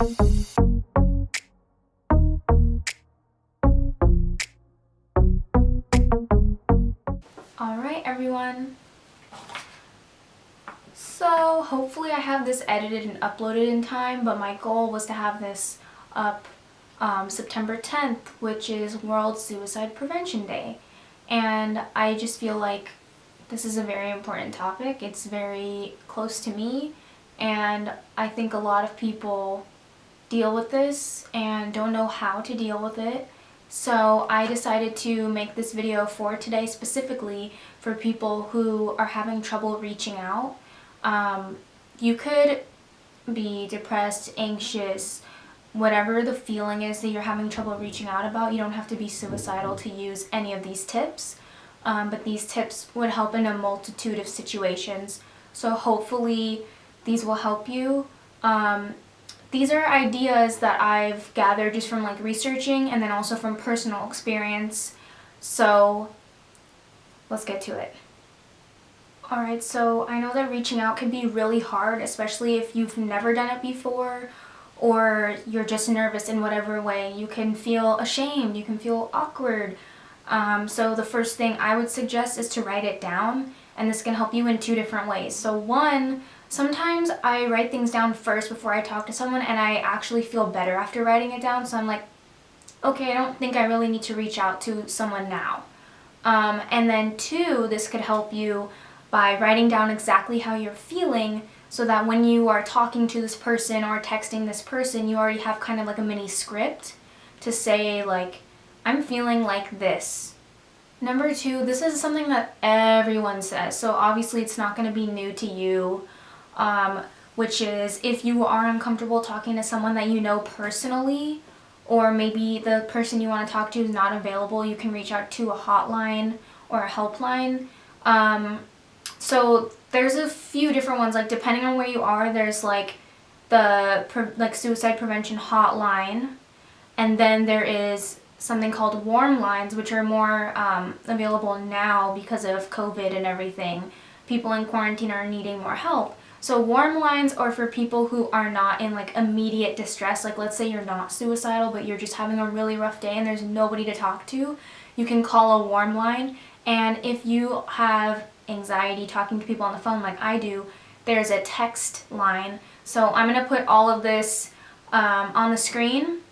Alright everyone, so hopefully I have this edited and uploaded in time, but my goal was to have this up September 10th, which is World Suicide Prevention Day. And I just feel like this is a very important topic. It's very close to me, and I think a lot of people deal with this and don't know how to deal with it. So I decided to make this video for today specifically for people who are having trouble reaching out. You could be depressed, anxious, whatever the feeling is that you're having trouble reaching out about. You don't have to be suicidal to use any of these tips, but these tips would help in a multitude of situations. So hopefully these will help you. These are ideas that I've gathered just from like researching and then also from personal experience. So let's get to it. Alright, so I know that reaching out can be really hard, especially if you've never done it before or you're just nervous in whatever way. You can feel ashamed, you can feel awkward. So the first thing I would suggest is to write it down, and this can help you in two different ways. So one, sometimes I write things down first before I talk to someone, and I actually feel better after writing it down. So I'm like, okay, I don't think I really need to reach out to someone now. And then two, this could help you by writing down exactly how you're feeling, so that when you are talking to this person or texting this person, you already have kind of like a mini script to say like, I'm feeling like this. Number two, this is something that everyone says, so obviously it's not going to be new to you. Which is, if you are uncomfortable talking to someone that you know personally, or maybe the person you want to talk to is not available, you can reach out to a hotline or a helpline. So there's a few different ones, like depending on where you are, there's like the suicide prevention hotline, and then there is something called warm lines, which are more available now because of COVID and everything. People in quarantine are needing more help. So warm lines are for people who are not in like immediate distress. Like let's say you're not suicidal, but you're just having a really rough day and there's nobody to talk to. You can call a warm line. And if you have anxiety talking to people on the phone like I do, there's a text line. So I'm going to put all of this on the screen,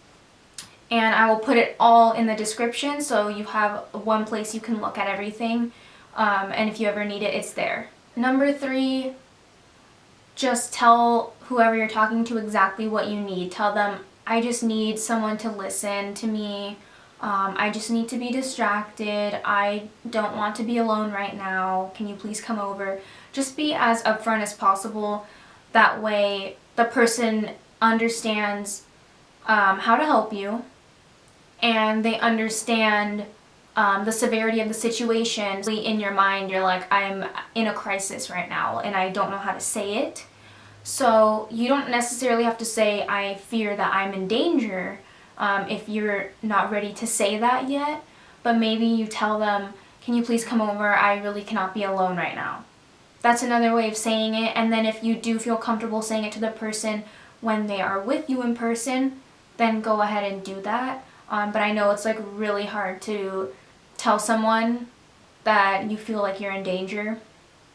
and I will put it all in the description so you have one place you can look at everything. And if you ever need it, it's there. Number three, just tell whoever you're talking to exactly what you need. Tell them, I just need someone to listen to me. I just need to be distracted. I don't want to be alone right now. Can you please come over? Just be as upfront as possible. That way the person understands how to help you, and they understand the severity of the situation. In your mind, you're like, I'm in a crisis right now and I don't know how to say it. So you don't necessarily have to say, I fear that I'm in danger, if you're not ready to say that yet. But maybe you tell them, can you please come over? I really cannot be alone right now. That's another way of saying it. And then if you do feel comfortable saying it to the person when they are with you in person, then go ahead and do that. But I know it's like really hard to tell someone that you feel like you're in danger.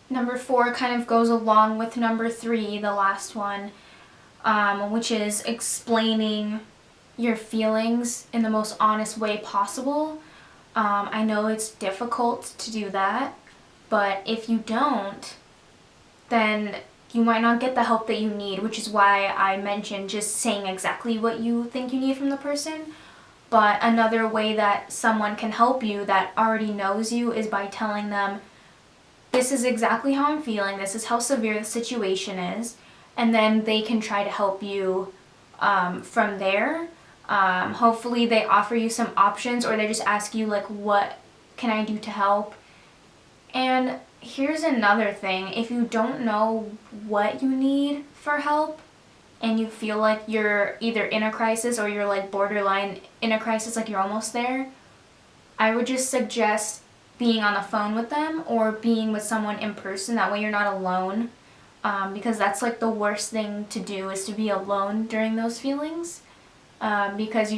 Number four kind of goes along with number three, the last one, which is explaining your feelings in the most honest way possible. I know it's difficult to do that, but if you don't, then you might not get the help that you need, which is why I mentioned just saying exactly what you think you need from the person. But another way that someone can help you that already knows you is by telling them, this is exactly how I'm feeling, this is how severe the situation is, and then they can try to help you from there. Hopefully they offer you some options, or they just ask you like, what can I do to help? And here's another thing, if you don't know what you need for help and you feel like you're either in a crisis or you're like borderline in a crisis, like you're almost there, I would just suggest being on the phone with them or being with someone in person. That way you're not alone. because that's like the worst thing to do, is to be alone during those feelings, because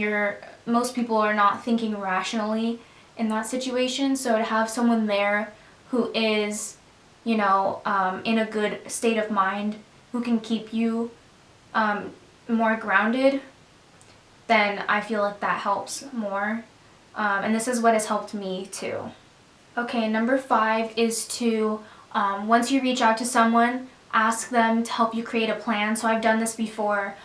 most people are not thinking rationally in that situation. So to have someone there who is, in a good state of mind, who can keep you more grounded, then I feel like that helps more. And this is what has helped me too. Okay, number 5 is to, once you reach out to someone, ask them to help you create a plan. So I've done this before.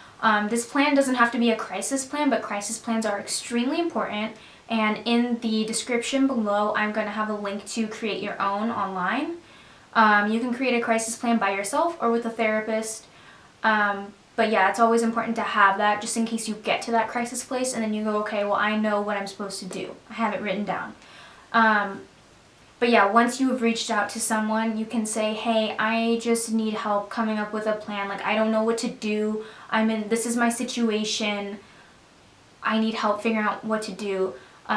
This plan doesn't have to be a crisis plan, but crisis plans are extremely important. And in the description below, I'm going to have a link to create your own online. You can create a crisis plan by yourself or with a therapist. But yeah, it's always important to have that just in case you get to that crisis place and then you go, okay, well, I know what I'm supposed to do. I have it written down. But yeah, once you have reached out to someone, you can say, hey, I just need help coming up with a plan. Like, I don't know what to do. This is my situation. I need help figuring out what to do.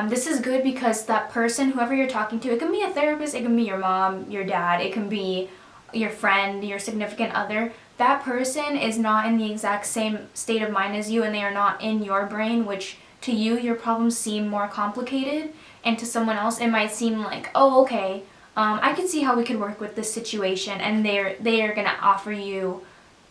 This is good because that person, whoever you're talking to, it can be a therapist, it can be your mom, your dad, it can be your friend, your significant other. That person is not in the exact same state of mind as you, and they are not in your brain, which to you, your problems seem more complicated, and to someone else, it might seem like, oh, okay, I can see how we could work with this situation, and they are going to offer you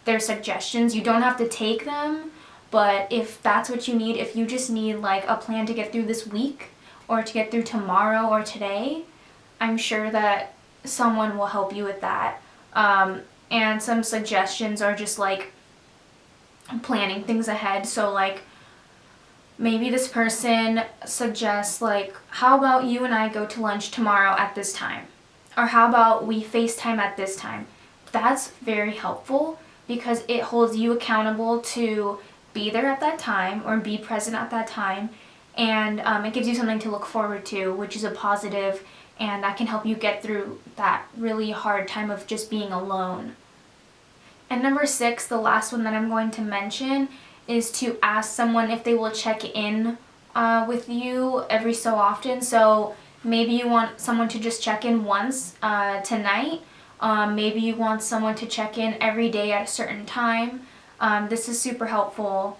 their suggestions. You don't have to take them, but if that's what you need, if you just need like a plan to get through this week, or to get through tomorrow or today, I'm sure that someone will help you with that. And some suggestions are just like planning things ahead. So like, maybe this person suggests like, how about you and I go to lunch tomorrow at this time? Or how about we FaceTime at this time? That's very helpful because it holds you accountable to be there at that time or be present at that time. And it gives you something to look forward to, which is a positive, and that can help you get through that really hard time of just being alone. And number 6, the last one that I'm going to mention, is to ask someone if they will check in with you every so often. So maybe you want someone to just check in once tonight. Maybe you want someone to check in every day at a certain time. This is super helpful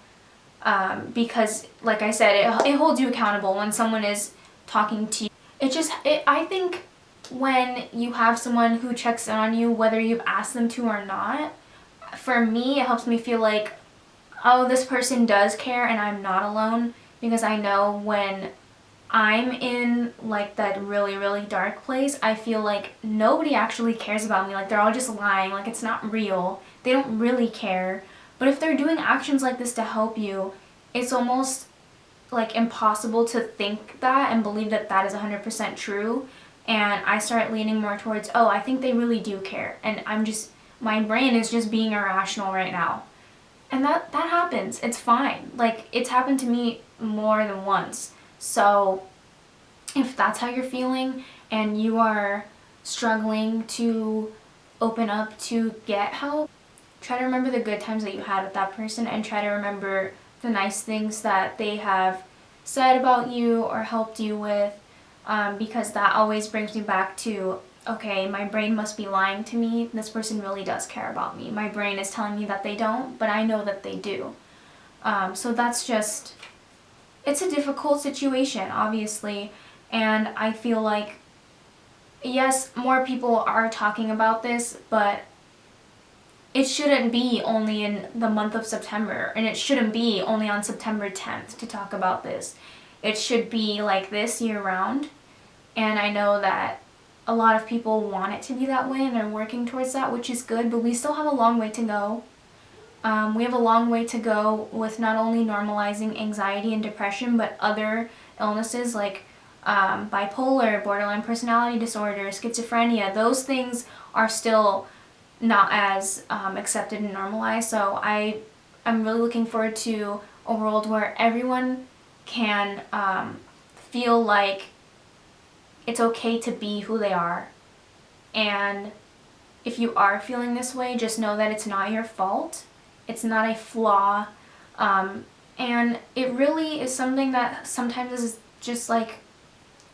because, like I said, it holds you accountable when someone is talking to you. I think when you have someone who checks in on you, whether you've asked them to or not, for me, it helps me feel like, oh, this person does care and I'm not alone, because I know when I'm in like that really, really dark place, I feel like nobody actually cares about me. Like, they're all just lying. Like, it's not real. They don't really care. But if they're doing actions like this to help you, it's almost like impossible to think that and believe that that is 100% true. And I start leaning more towards, oh, I think they really do care. And my brain is just being irrational right now. And that happens. It's fine. Like, it's happened to me more than once. So if that's how you're feeling and you are struggling to open up to get help, try to remember the good times that you had with that person and try to remember the nice things that they have said about you or helped you with, because that always brings me back to, okay, my brain must be lying to me. This person really does care about me. My brain is telling me that they don't, but I know that they do. So that's just, it's a difficult situation, obviously, and I feel like, yes, more people are talking about this, but it shouldn't be only in the month of September, and it shouldn't be only on September 10th to talk about this. It should be like this year-round, and I know that a lot of people want it to be that way, and they're working towards that, which is good, but we still have a long way to go. We have a long way to go with not only normalizing anxiety and depression, but other illnesses like bipolar, borderline personality disorder, schizophrenia. Those things are still not as accepted and normalized. So I'm really looking forward to a world where everyone can feel like it's okay to be who they are. And if you are feeling this way, just know that it's not your fault. It's not a flaw. And it really is something that sometimes is just like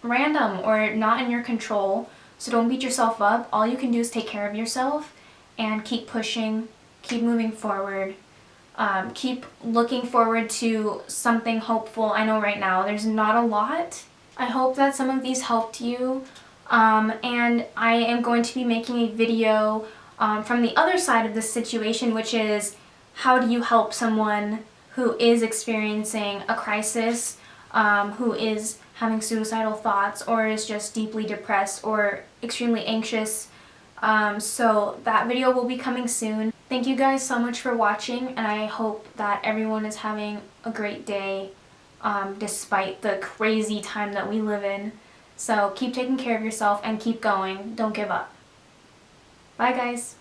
random or not in your control. So don't beat yourself up. All you can do is take care of yourself and keep pushing, keep moving forward. Keep looking forward to something hopeful. I know right now there's not a lot. I hope that some of these helped you. And I am going to be making a video from the other side of this situation, which is how do you help someone who is experiencing a crisis, who is having suicidal thoughts, or is just deeply depressed or extremely anxious. So that video will be coming soon. Thank you guys so much for watching, and I hope that everyone is having a great day despite the crazy time that we live in. So keep taking care of yourself and keep going. Don't give up. Bye guys.